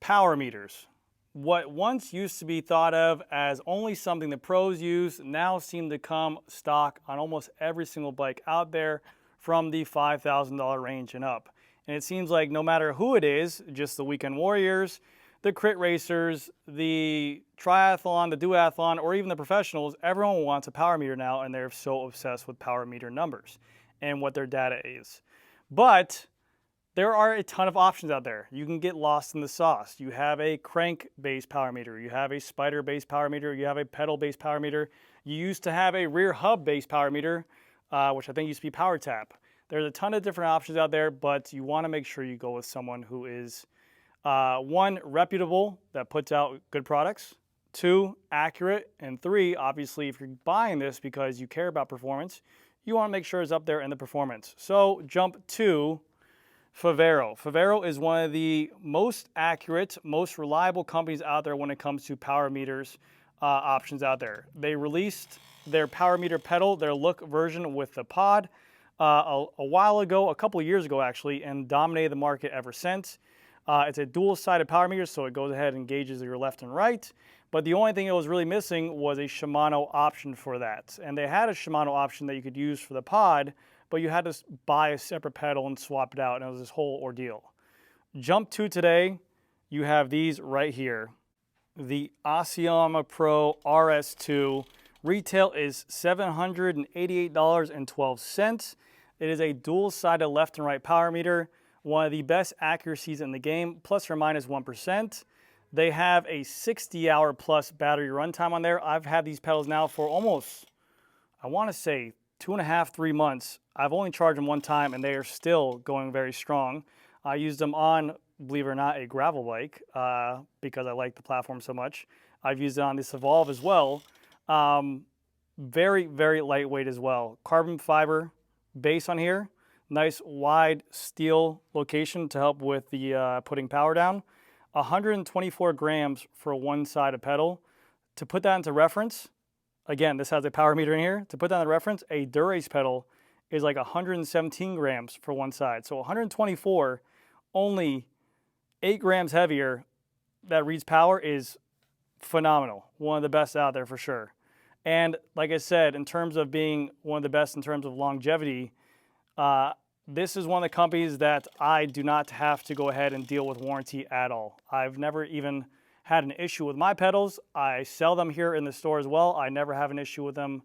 Power meters. What once used to be thought of as only something the pros use now seem to come stock on almost every single bike out there from the $5,000 range and up. And it seems like no matter who it is, just the weekend warriors, the crit racers, the triathlon, the duathlon, or even the professionals, everyone wants a power meter now, and they're so obsessed with power meter numbers and what their data is. But there are a ton of options out there. You can get lost in the sauce. You have a crank-based power meter. You have a spider-based power meter. You have a pedal-based power meter. You used to have a rear hub-based power meter, which I think used to be Power Tap. There's a ton of different options out there, but you want to make sure you go with someone who is, one, reputable, that puts out good products, two, accurate, and three, obviously, if you're buying this because you care about performance, you want to make sure it's up there in the performance. So jump to Favero. Favero is one of the most accurate, most reliable companies out there when it comes to power meters options out there. They released their power meter pedal, their Look version with the pod a while ago, a couple of years ago actually, and dominated the market ever since. It's a dual-sided power meter, so it goes ahead and gauges your left and right. But the only thing it was really missing was a Shimano option for that. And they had a Shimano option that you could use for the pod, but you had to buy a separate pedal and swap it out, and it was this whole ordeal. Jump to today, you have these right here. The Assioma Pro RS2. Retail is $788.12. It is a dual-sided left and right power meter, one of the best accuracies in the game, plus or minus 1%. They have a 60-hour plus battery runtime on there. I've had these pedals now for almost, I want to say, 2.5, 3 months. I've only charged them one time, and they are still going very strong. I used them on, believe it or not, a gravel bike because I like the platform so much. I've used it on this Evolve as well. Very, very lightweight as well. Carbon fiber base on here. Nice wide steel location to help with the putting power down. 124 grams for one side of pedal. To put that into reference, again, this has a power meter in here. To put that into reference, a Dura-Ace pedal is like 117 grams for one side. So 124, only 8 grams heavier, that reads power is phenomenal. One of the best out there for sure. And like I said, in terms of being one of the best in terms of longevity, this is one of the companies that I do not have to go ahead and deal with warranty at all. I've never even had an issue with my pedals. I sell them here in the store as well. I never have an issue with them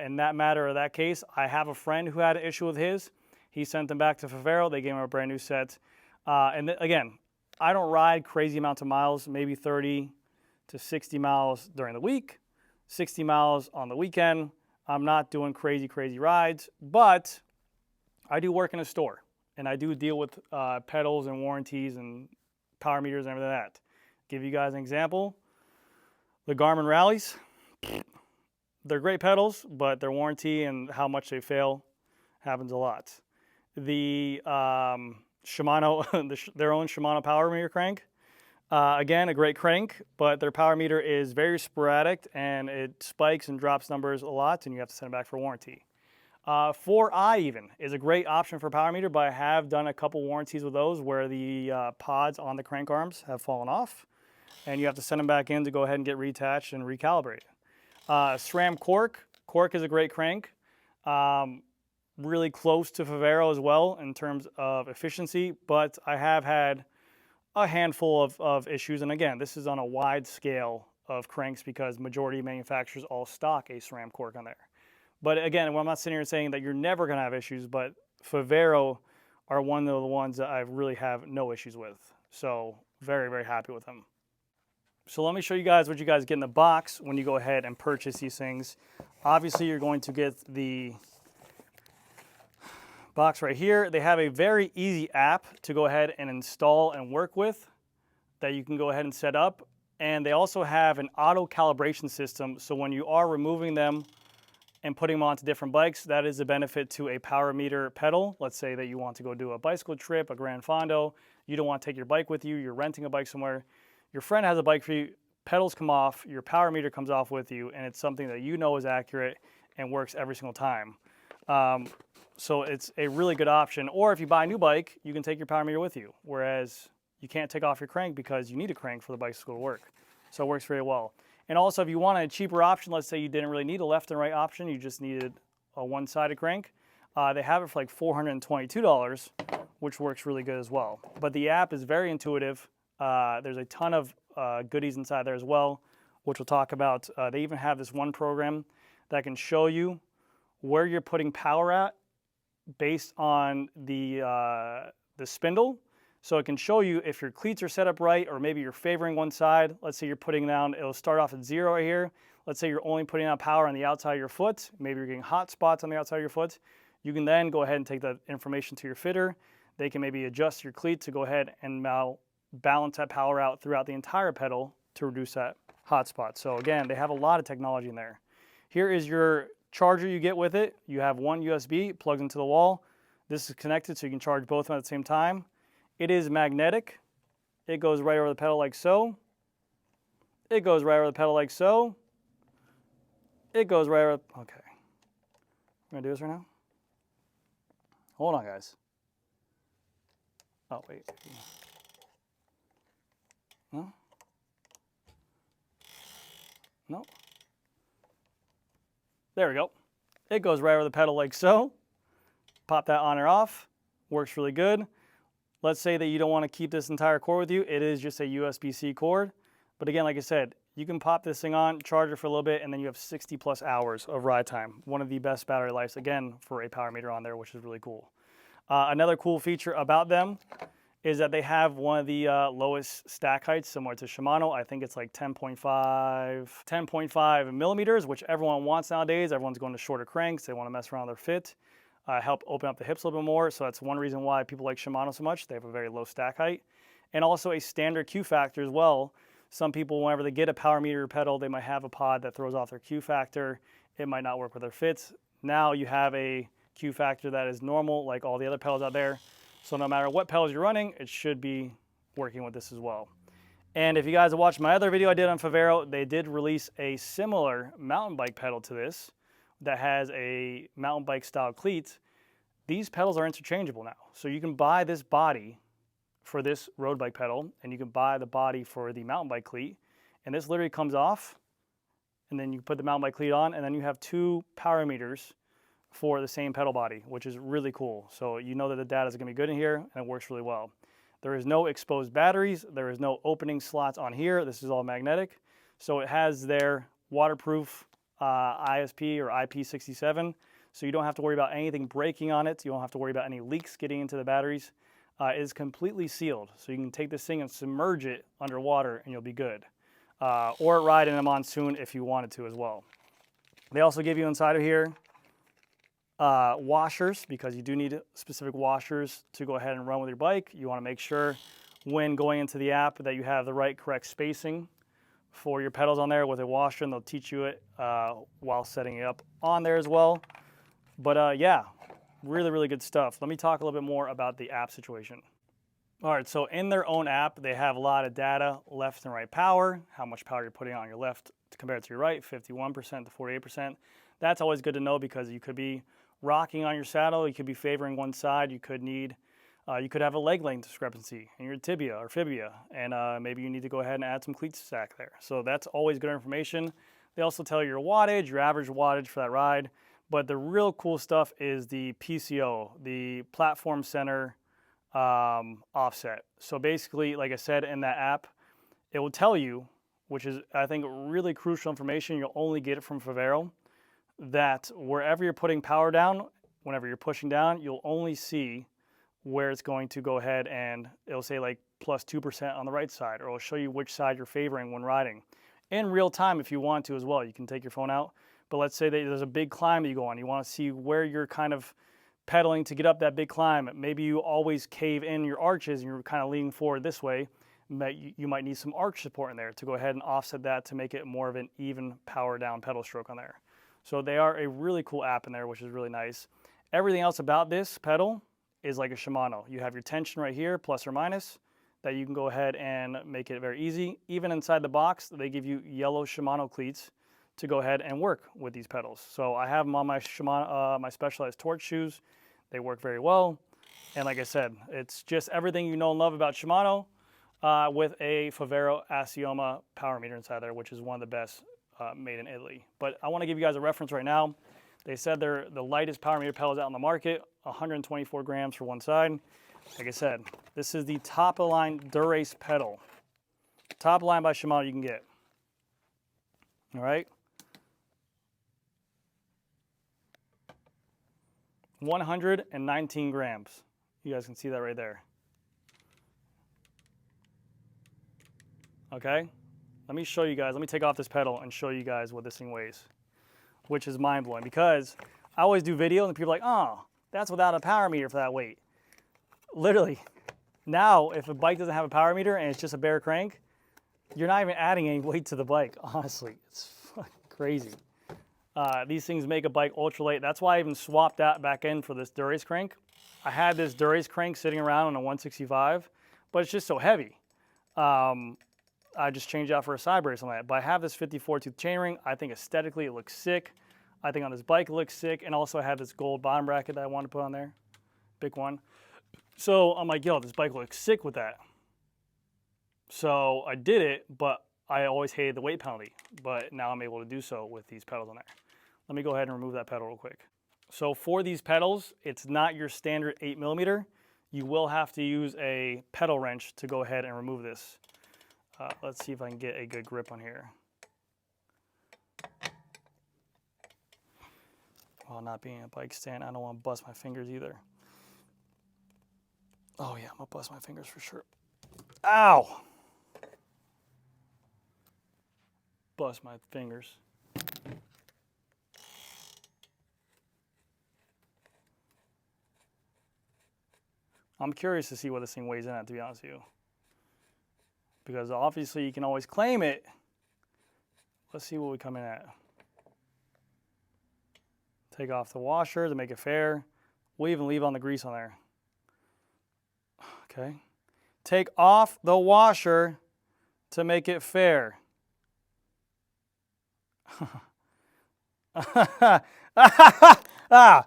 in that matter or that case. I have a friend who had an issue with his. He sent them back to Favero. They gave him a brand new set. Again, I don't ride crazy amounts of miles, maybe 30 to 60 miles during the week, 60 miles on the weekend. I'm not doing crazy rides, but I do work in a store, and I do deal with pedals and warranties and power meters and everything like that. Give you guys an example. The Garmin Rallies, they're great pedals, but their warranty and how much they fail happens a lot. The Shimano, their own Shimano power meter crank, again, a great crank, but their power meter is very sporadic, and it spikes and drops numbers a lot, and you have to send it back for warranty. 4i even is a great option for power meter, but I have done a couple warranties with those where the pods on the crank arms have fallen off, and you have to send them back in to go ahead and get reattached and recalibrated. SRAM Cork is a great crank, really close to Favero as well in terms of efficiency, but I have had a handful of issues, and again, this is on a wide scale of cranks because majority of manufacturers all stock a SRAM Cork on there. But again, I'm not sitting here saying that you're never going to have issues, but Favero are one of the ones that I really have no issues with. So very, very happy with them. So let me show you guys what you guys get in the box when you go ahead and purchase these things. Obviously, you're going to get the box right here. They have a very easy app to go ahead and install and work with that you can go ahead and set up. And they also have an auto calibration system. So when you are removing them and putting them onto different bikes, that is a benefit to a power meter pedal. Let's say that you want to go do a bicycle trip, a Gran Fondo, you don't want to take your bike with you, you're renting a bike somewhere, your friend has a bike for you, pedals come off, your power meter comes off with you, and it's something that you know is accurate and works every single time. So it's a really good option. Or if you buy a new bike, you can take your power meter with you, whereas you can't take off your crank because you need a crank for the bicycle to work. So it works very well. And also if you want a cheaper option, let's say you didn't really need a left and right option, you just needed a one-sided crank, they have it for like $422, which works really good as well. But the app is very intuitive. There's a ton of goodies inside there as well, which we'll talk about. They even have this one program that can show you where you're putting power at based on the spindle. So it can show you if your cleats are set up right, or maybe you're favoring one side. Let's say you're putting down, it'll start off at 0 right here. Let's say you're only putting out power on the outside of your foot. Maybe you're getting hot spots on the outside of your foot. You can then go ahead and take that information to your fitter. They can maybe adjust your cleat to go ahead and now balance that power out throughout the entire pedal to reduce that hot spot. So again, they have a lot of technology in there. Here is your charger you get with it. You have one USB, plugs into the wall. This is connected so you can charge both of them at the same time. It is magnetic. It goes right over the pedal like so. It goes right over the pedal like so. It goes right over, okay. I'm gonna do this right now. Hold on, guys. Oh, wait. No? No? There we go. It goes right over the pedal like so. Pop that on or off. Works really good. Let's say that you don't want to keep this entire cord with you. It is just a USB-C cord. But again, like I said, you can pop this thing on, charge it for a little bit, and then you have 60 plus hours of ride time. One of the best battery lives, again, for a power meter on there, which is really cool. Another cool feature about them is that they have one of the lowest stack heights, similar to Shimano. I think it's like 10.5 millimeters, which everyone wants nowadays. Everyone's going to shorter cranks. They want to mess around with their fit. Help open up the hips a little bit more. So that's one reason why people like Shimano so much. They have a very low stack height. And also a standard Q factor as well. Some people, whenever they get a power meter pedal, they might have a pod that throws off their Q factor. It might not work with their fits. Now you have a Q factor that is normal, like all the other pedals out there. So no matter what pedals you're running, it should be working with this as well. And if you guys have watched my other video I did on Favero, they did release a similar mountain bike pedal to this that has a mountain bike style cleat. These pedals are interchangeable now. So you can buy this body for this road bike pedal, and you can buy the body for the mountain bike cleat. And this literally comes off, and then you put the mountain bike cleat on, and then you have two power meters for the same pedal body, which is really cool. So you know that the data is gonna be good in here, and it works really well. There is no exposed batteries. There is no opening slots on here. This is all magnetic. So it has their waterproof ISP or IP67. So you don't have to worry about anything breaking on it. You don't have to worry about any leaks getting into the batteries. It is completely sealed. So you can take this thing and submerge it underwater and you'll be good. Or ride in a monsoon if you wanted to as well. They also give you inside of here washers, because you do need specific washers to go ahead and run with your bike. You want to make sure when going into the app that you have the right correct spacing for your pedals on there with a washer, and they'll teach you it while setting it up on there as well. But yeah, really, really good stuff. Let me talk a little bit more about the app situation. All right, so in their own app, they have a lot of data, left and right power, how much power you're putting on your left compared to your right, 51% to 48%. That's always good to know, because you could be rocking on your saddle, you could be favoring one side, you could have a leg length discrepancy in your tibia or fibia, and maybe you need to go ahead and add some cleat stack there. So that's always good information. They also tell you your wattage, your average wattage for that ride. But the real cool stuff is the PCO, the platform center offset. So basically, like I said, in that app, it will tell you, which is, I think, really crucial information. You'll only get it from Favero, that wherever you're putting power down, whenever you're pushing down, you'll only see where it's going to go ahead, and it'll say like plus 2% on the right side, or it'll show you which side you're favoring when riding. In real time, if you want to as well, you can take your phone out. But let's say that there's a big climb that you go on. You want to see where you're kind of pedaling to get up that big climb. Maybe you always cave in your arches and you're kind of leaning forward this way. You might need some arch support in there to go ahead and offset that to make it more of an even power down pedal stroke on there. So they are a really cool app in there, which is really nice. Everything else about this pedal is like a Shimano. You have your tension right here, plus or minus, that you can go ahead and make it very easy. Even inside the box, they give you yellow Shimano cleats to go ahead and work with these pedals. So I have them on my Shimano, my Specialized Torch shoes. They work very well. And like I said, it's just everything you know and love about Shimano, with a Favero Assioma power meter inside there, which is one of the best made in Italy. But I want to give you guys a reference right now. They said they're the lightest power meter pedals out on the market, 124 grams for one side. Like I said, this is the top of the line Dura-Ace pedal. Top of the line by Shimano you can get. All right. 119 grams. You guys can see that right there. Okay. Let me show you guys. Let me take off this pedal and show you guys what this thing weighs, which is mind-blowing because I always do videos and people are like, oh, that's without a power meter for that weight. Literally, now if a bike doesn't have a power meter and it's just a bare crank, you're not even adding any weight to the bike, honestly. It's fucking crazy. These things make a bike ultralight. That's why I even swapped that back in for this Dura-Ace crank. I had this Dura-Ace crank sitting around on a 165, but it's just so heavy. I just changed out for a side brace on that. But I have this 54 tooth chainring. I think aesthetically it looks sick. I think on this bike it looks sick. And also I have this gold bottom bracket that I want to put on there. Big one. So I'm like, yo, this bike looks sick with that. So I did it, but I always hated the weight penalty. But now I'm able to do so with these pedals on there. Let me go ahead and remove that pedal real quick. So for these pedals, it's not your standard 8mm. You will have to use a pedal wrench to go ahead and remove this. Let's see if I can get a good grip on here. While not being a bike stand, I don't want to bust my fingers either. Oh yeah, I'm gonna bust my fingers for sure. Ow! Bust my fingers. I'm curious to see what this thing weighs in at, to be honest with you. Because obviously you can always claim it. Let's see what we come in at. Take off the washer to make it fair. We'll even leave on the grease on there. Okay. Take off the washer to make it fair. Ah.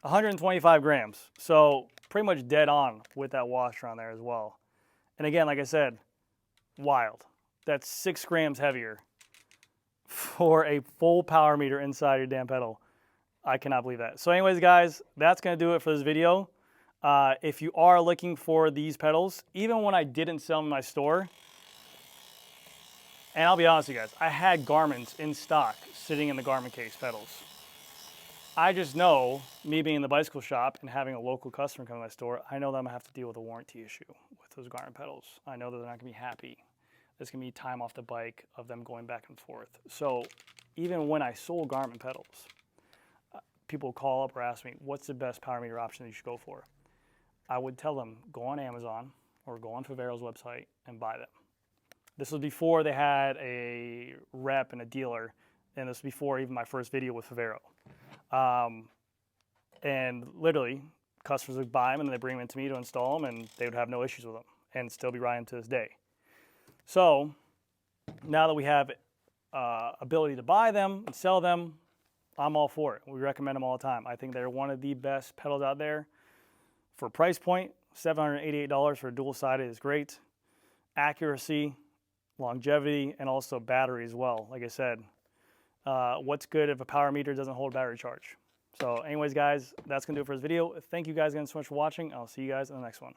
125 grams, so pretty much dead on with that washer on there as well. And again, like I said, wild. That's 6 grams heavier for a full power meter inside your damn pedal. I cannot believe that. So anyways, guys, that's going to do it for this video. If you are looking for these pedals, even when I didn't sell them in my store, and I'll be honest with you guys, I had Garmin's in stock sitting in the Garmin case pedals. I just know, me being in the bicycle shop and having a local customer come to my store, I know that I'm going to have to deal with a warranty issue with those Garmin pedals. I know that they're not going to be happy. There's going to be time off the bike of them going back and forth. So even when I sold Garmin pedals, people call up or ask me, what's the best power meter option that you should go for? I would tell them, go on Amazon or go on Favero's website and buy them. This was before they had a rep and a dealer, and this was before even my first video with Favero. And literally, customers would buy them and they bring them into me to install them, and they would have no issues with them and still be riding to this day. So now that we have ability to buy them and sell them, I'm all for it. We recommend them all the time. I think they're one of the best pedals out there. For price point, $788 for a dual-sided is great. Accuracy, longevity, and also battery as well. Like I said, what's good if a power meter doesn't hold battery charge? So anyways, guys, that's going to do it for this video. Thank you guys again so much for watching. I'll see you guys in the next one.